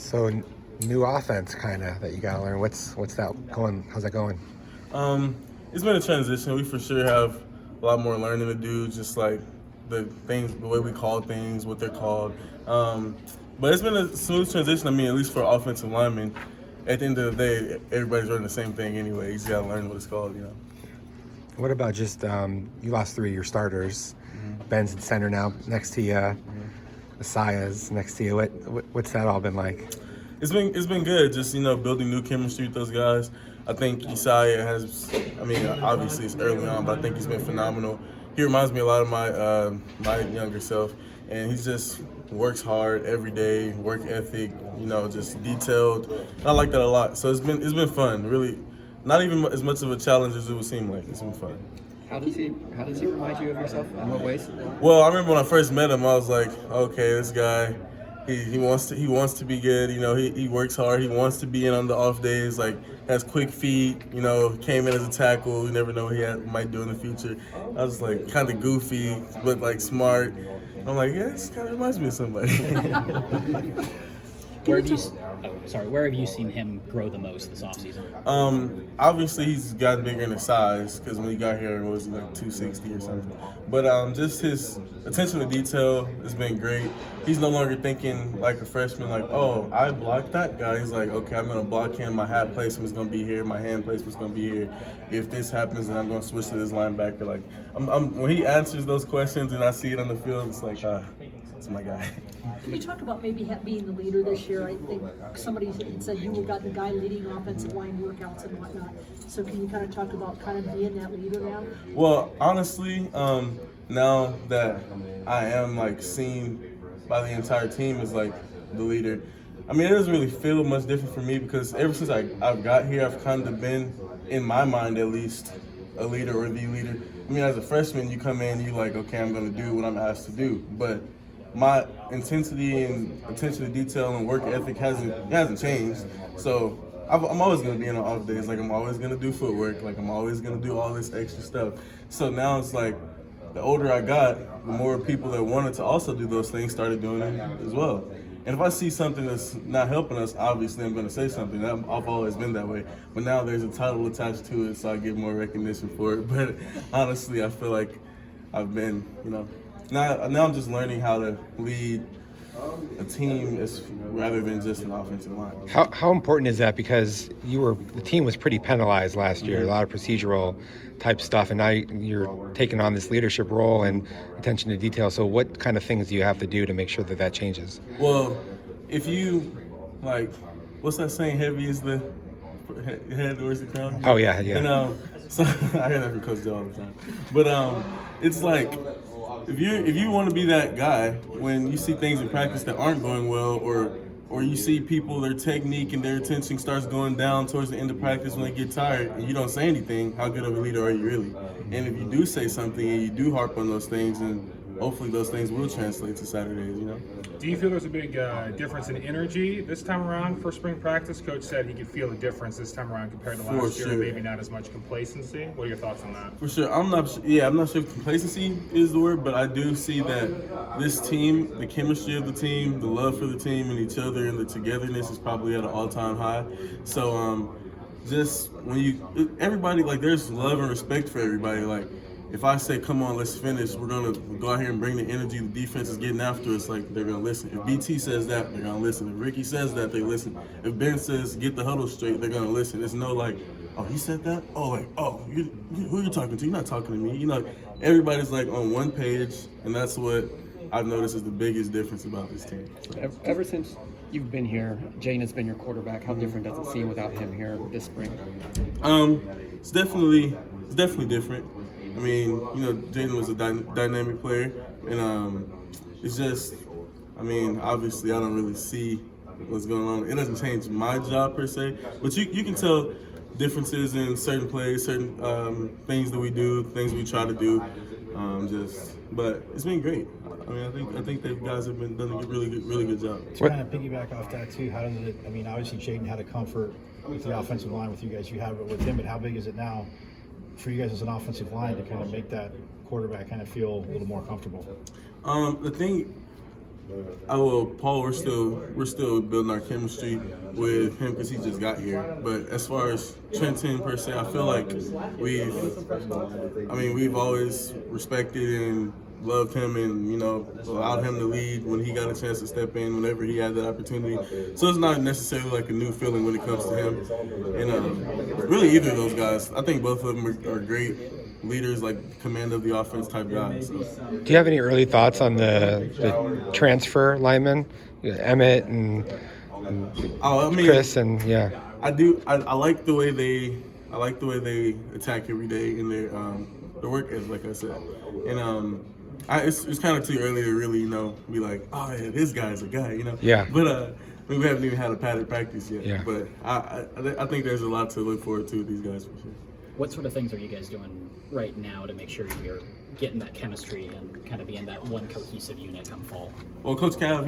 So new offense kind of that you got to learn. What's that going? How's that going? It's been a transition. We for sure have a lot more learning to do, just like the way we call things, what they're called. But it's been a smooth transition. I mean, at least for offensive linemen. At the end of the day, everybody's running the same thing anyway. You just gotta learn what it's called, What about just you lost 3 of your starters? Mm-hmm. Ben's at center now, next to you. Mm-hmm. Asaia's next to you. What's that all been like? It's been good. Just building new chemistry with those guys. I think Isaiah has. I mean, obviously it's early on, but I think he's been phenomenal. He reminds me a lot of my younger self, and he just works hard every day, work ethic. Just detailed. I like that a lot. So it's been fun. Really, not even as much of a challenge as it would seem like. It's been fun. How does he remind you of yourself? In what ways? Well, I remember when I first met him, I was like, okay, this guy. He wants to be good. He works hard. He wants to be in on the off days. Like, has quick feet. Came in as a tackle. You never know what he might do in the future. I was like kind of goofy, but like smart. I'm like, yeah, this kind of reminds me of somebody. Where have you seen him grow the most this offseason? Obviously he's gotten bigger in his size because when he got here it was like 260 or something. But just his attention to detail has been great. He's no longer thinking like a freshman, like, oh, I blocked that guy. He's like, okay, I'm gonna block him. My hat placement's gonna be here. My hand placement's gonna be here. If this happens, then I'm gonna switch to this linebacker. Like, when he answers those questions and I see it on the field, it's like, it's my guy. Can you talk about maybe being the leader this year? I think somebody said you got the guy leading offensive line workouts and whatnot. So can you kind of talk about kind of being that leader now? Well, honestly, now that I am like seen by the entire team as like the leader, I mean, it doesn't really feel much different for me because ever since I've got here, I've kind of been, in my mind at least, a leader or the leader. I mean, as a freshman, you come in, you're like, okay, I'm going to do what I'm asked to do. But my intensity and attention to detail and work ethic hasn't changed. So I'm always going to be in on off days. Like, I'm always going to do footwork. Like, I'm always going to do all this extra stuff. So now it's like the older I got, the more people that wanted to also do those things started doing it as well. And if I see something that's not helping us, obviously I'm going to say something. I've always been that way. But now there's a title attached to it, so I get more recognition for it. But honestly, I feel like I've been, now I'm just learning how to lead a team rather than just an offensive line. How important is that? Because the team was pretty penalized last year, a lot of procedural type stuff, and now you're taking on this leadership role and attention to detail. So what kind of things do you have to do to make sure that changes? Well, if you, like, what's that saying, heavy is the head, where's the crown? Oh, yeah. And, so I hear that from Coach Joe all the time. But it's like, if you want to be that guy, when you see things in practice that aren't going well, or you see people, their technique and their attention starts going down towards the end of practice when they get tired, and you don't say anything, how good of a leader are you really? And if you do say something and you do harp on those things, and hopefully those things will translate to Saturdays, Do you feel there's a big difference in energy this time around for spring practice? Coach said he could feel a difference this time around compared to last year, maybe not as much complacency. What are your thoughts on that? For sure. I'm not sure if complacency is the word, but I do see that this team, the chemistry of the team, the love for the team and each other, and the togetherness is probably at an all-time high. So just when everybody, like, there's love and respect for everybody. Like, if I say, come on, let's finish, we're going to go out here and bring the energy, the defense is getting after us, like, they're going to listen. If BT says that, they're going to listen. If Ricky says that, they listen. If Ben says, get the huddle straight, they're going to listen. It's no like, oh, he said that? Oh, like, oh, who are you talking to? You're not talking to me. Everybody's like on one page, and that's what I've noticed is the biggest difference about this team. Ever since you've been here, Jane has been your quarterback. How different does it seem without him here this spring? It's definitely different. I mean, Jaden was a dynamic player, and it's just, I mean, obviously I don't really see what's going on. It doesn't change my job per se, but you can tell differences in certain plays, certain things that we do, things we try to do. But it's been great. I mean, I think that guys have done a really good job. To kind of piggyback off that too, how does it? I mean, obviously Jaden had a comfort with the offensive line with you guys. You have it with him, but how big is it now for you guys as an offensive line to kind of make that quarterback kind of feel a little more comfortable? The thing Paul, we're still building our chemistry with him because he just got here. But as far as Trenton per se, I feel like we've always respected and loved him, and allowed him to lead when he got a chance to step in whenever he had that opportunity. So it's not necessarily like a new feeling when it comes to him, and really either of those guys. I think both of them are great leaders, like command of the offense type guys. So. Do you have any early thoughts on the transfer linemen, Emmett and Chris and yeah? I do. I like the way they attack every day in their work ethic, like I said, and it's kind of too early to really be like, oh yeah, this guy's a guy, Yeah. But we haven't even had a padded practice yet. Yeah. But I think there's a lot to look forward to with these guys for sure. What sort of things are you guys doing right now to make sure you're getting that chemistry and kind of being that one cohesive unit come fall? Well, Coach Cav,